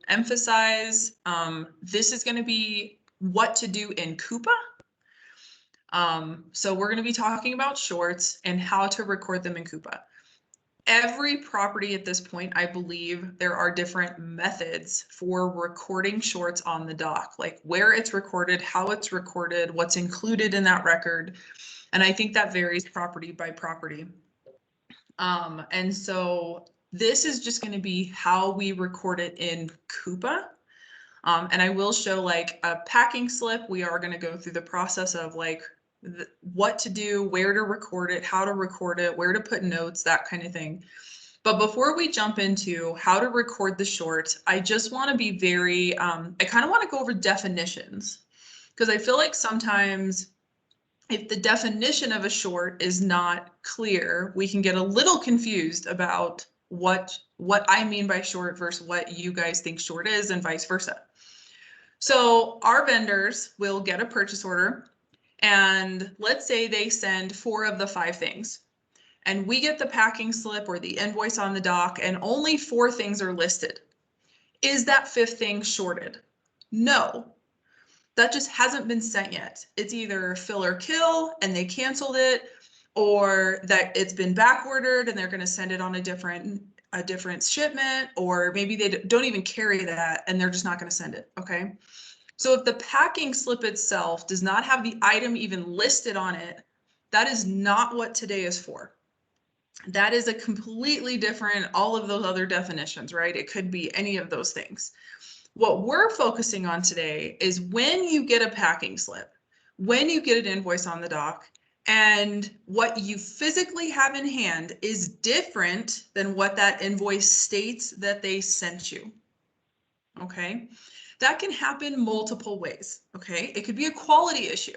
emphasize, this is going to be what to do in COUPA. So we're going to be talking about shorts and how to record them in COUPA. Every property at this point, I believe there are different methods for recording shorts on the dock, like where it's recorded, how it's recorded, what's included in that record. And I think that varies property by property. And so this is just going to be how we record it in COUPA. And I will show like a packing slip. We are going to go through the process of like what to do, where to record it, how to record it, where to put notes, that kind of thing. But before we jump into how to record the short, I just want to be very, I kind of want to go over definitions, because I feel like sometimes if the definition of a short is not clear, we can get a little confused about what I mean by short versus what you guys think short is, and vice versa. So our vendors will get a purchase order, and let's say they send 4 of the 5 things, and we get the packing slip or the invoice on the dock, and only 4 things are listed. Is that 5th thing shorted? No. That just hasn't been sent yet. It's either fill or kill and they canceled it, or that it's been back ordered and they're going to send it on a different shipment, or maybe they don't even carry that and they're just not going to send it. Okay. So if the packing slip itself does not have the item even listed on it, that is not what today is for. That is a completely different, all of those other definitions, right? It could be any of those things. What we're focusing on today is when you get a packing slip, when you get an invoice on the dock, and what you physically have in hand is different than what that invoice states that they sent you. Okay, that can happen multiple ways. Okay, it could be a quality issue,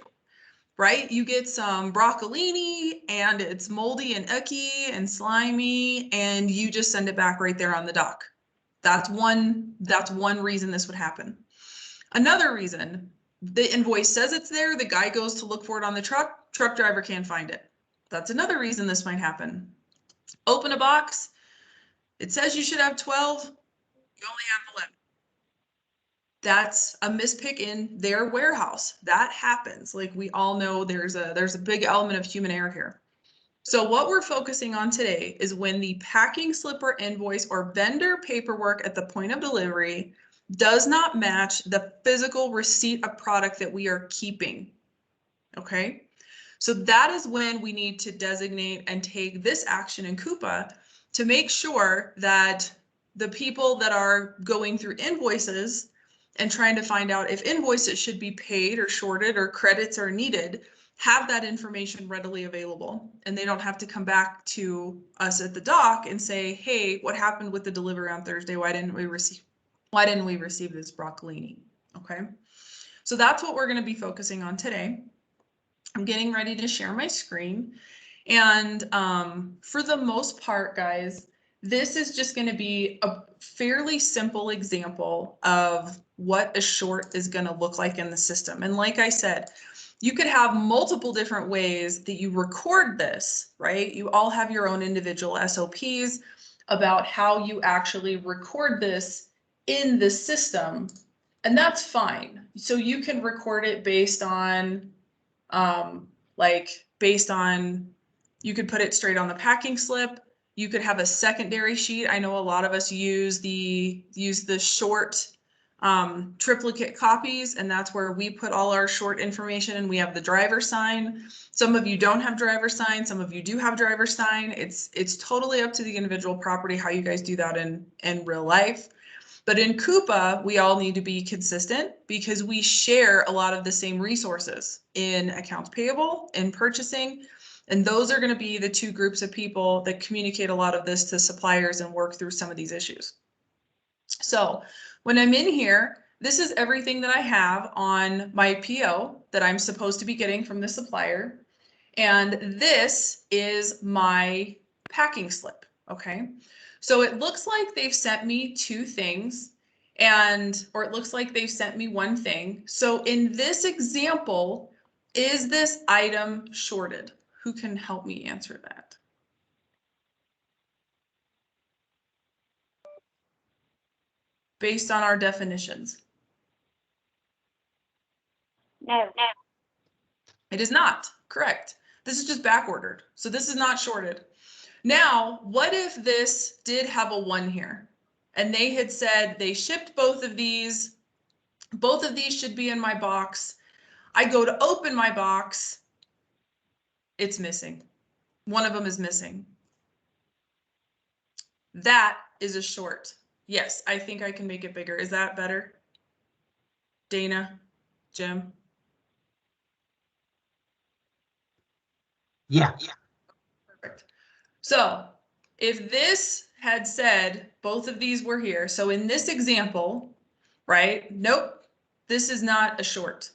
right? You get some broccolini and it's moldy and icky and slimy, and you just send it back right there on the dock. That's one reason this would happen. Another reason, the invoice says it's there, the guy goes to look for it on the truck driver can't find it. That's another reason this might happen. Open a box, it says you should have 12, you only have 11. That's a mispick in their warehouse. That happens. Like we all know there's a big element of human error here. So what we're focusing on today is when the packing slip or invoice or vendor paperwork at the point of delivery does not match the physical receipt of product that we are keeping. Okay, so that is when we need to designate and take this action in COUPA to make sure that the people that are going through invoices and trying to find out if invoices should be paid or shorted or credits are needed have that information readily available, and they don't have to come back to us at the dock and say, hey, what happened with the delivery on Thursday? Why didn't we receive this broccolini? Okay, so that's what we're going to be focusing on today. I'm getting ready to share my screen, and for the most part, guys, this is just going to be a fairly simple example of what a short is going to look like in the system. And like I said, you could have multiple different ways that you record this, right? You all have your own individual SOPs about how you actually record this in the system, and that's fine. So you can record it based on, you could put it straight on the packing slip. You could have a secondary sheet. I know a lot of us use the short triplicate copies, and that's where we put all our short information, and we have the driver sign. Some of you don't have driver sign, some of you do have driver sign. It's totally up to the individual property how you guys do that in real life. But in COUPA, we all need to be consistent because we share a lot of the same resources in accounts payable, in purchasing, and those are going to be the 2 groups of people that communicate a lot of this to suppliers and work through some of these issues. So when I'm in here, this is everything that I have on my PO that I'm supposed to be getting from the supplier. And this is my packing slip, okay? So it looks like they've sent me 2 things, or it looks like they've sent me 1 thing. So in this example, is this item shorted? Who can help me answer that? based on our definitions? No. It is not, correct. This is just back ordered. So this is not shorted. Now, what if this did have a 1 here? And they had said they shipped both of these should be in my box. I go to open my box, it's missing. One of them is missing. That is a short. Yes, I think I can make it bigger. Is that better? Dana, Jim? Yeah. Perfect. So if this had said both of these were here, so in this example, right? Nope, this is not a short.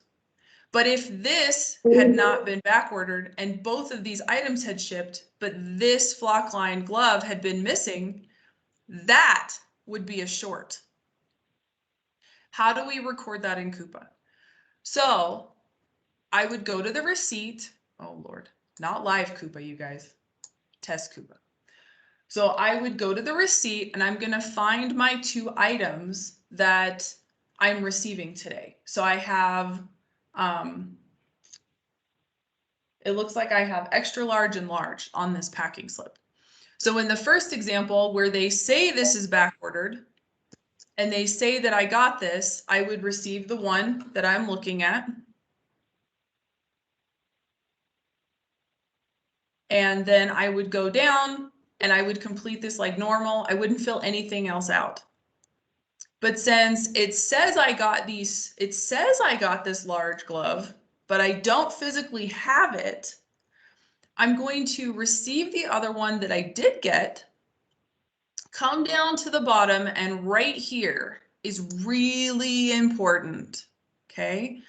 But if this had not been back ordered and both of these items had shipped, but this flock line glove had been missing, that would be a short. How do we record that in COUPA? So I would go to the receipt. Oh Lord, not live COUPA, you guys. Test COUPA. So I would go to the receipt and I'm going to find my 2 items that I'm receiving today. So I have, it looks like I have extra large and large on this packing slip. So in the first example where they say this is back ordered and they say that I got this, I would receive the one that I'm looking at. And then I would go down and I would complete this like normal. I wouldn't fill anything else out. But since it says I got this large glove, but I don't physically have it, I'm going to receive the other one that I did get, come down to the bottom, and right here is really important, okay?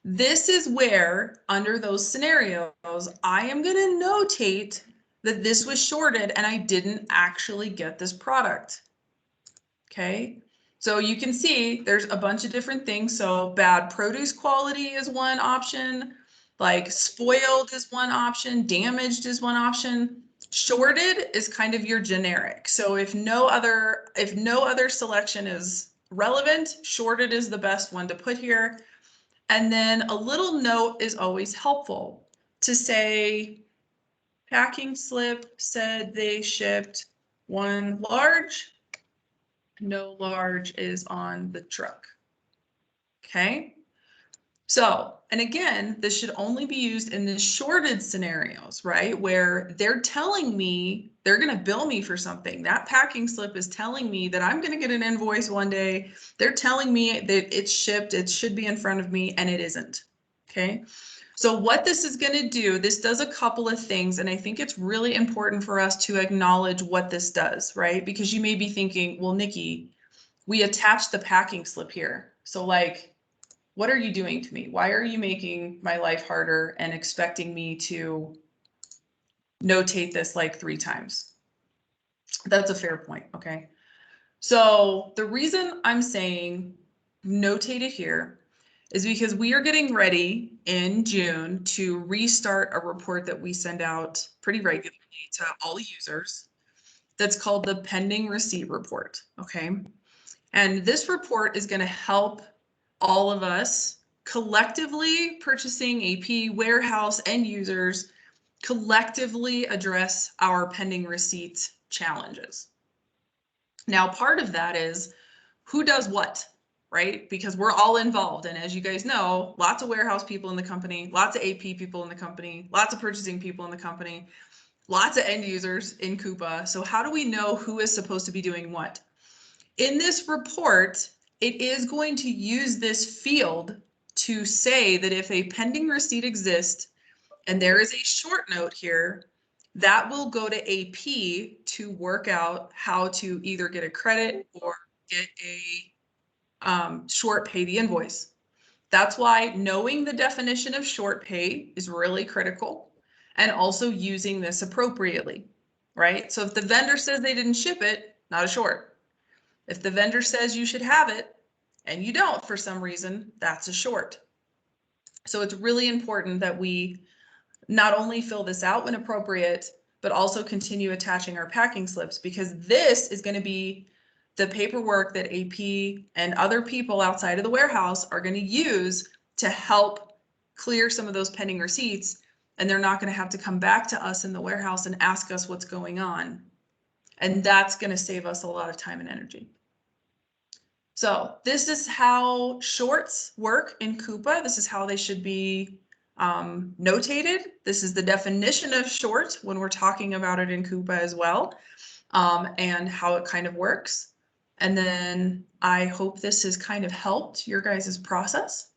This is where, under those scenarios, I am going to notate that this was shorted and I didn't actually get this product, okay? So you can see there's a bunch of different things. So bad produce quality is one option, like spoiled is one option, damaged is one option. Shorted is kind of your generic. So if no other selection is relevant, shorted is the best one to put here. And then a little note is always helpful to say, packing slip said they shipped 1 large. No large is on the truck. Okay. So, and again, this should only be used in the shorted scenarios, right? Where they're telling me they're going to bill me for something. That packing slip is telling me that I'm going to get an invoice one day. They're telling me that it's shipped, it should be in front of me, and it isn't. Okay. So what this is going to do, this does a couple of things, and I think it's really important for us to acknowledge what this does, right? Because you may be thinking, well, Nikki, we attached the packing slip here. So like, what are you doing to me? Why are you making my life harder and expecting me to notate this like 3 times? That's a fair point, okay? So the reason I'm saying notate it here is because we are getting ready in June to restart a report that we send out pretty regularly to all users. That's called the pending receipt report, okay? And this report is going to help all of us collectively, purchasing, AP, warehouse, end users, collectively address our pending receipt challenges. Now, part of that is who does what, right? Because we're all involved. And as you guys know, lots of warehouse people in the company, lots of AP people in the company, lots of purchasing people in the company, lots of end users in COUPA. So how do we know who is supposed to be doing what? In this report, it is going to use this field to say that if a pending receipt exists and there is a short note here, that will go to AP to work out how to either get a credit or get a short pay the invoice. That's why knowing the definition of short pay is really critical, and also using this appropriately, right? So if the vendor says they didn't ship it, not a short. If the vendor says you should have it and you don't for some reason, that's a short. So it's really important that we not only fill this out when appropriate, but also continue attaching our packing slips, because this is going to be the paperwork that AP and other people outside of the warehouse are going to use to help clear some of those pending receipts. And they're not going to have to come back to us in the warehouse and ask us what's going on. And that's going to save us a lot of time and energy. So this is how shorts work in COUPA. This is how they should be notated. This is the definition of short when we're talking about it in COUPA as well, and how it kind of works. And then I hope this has kind of helped your guys' process.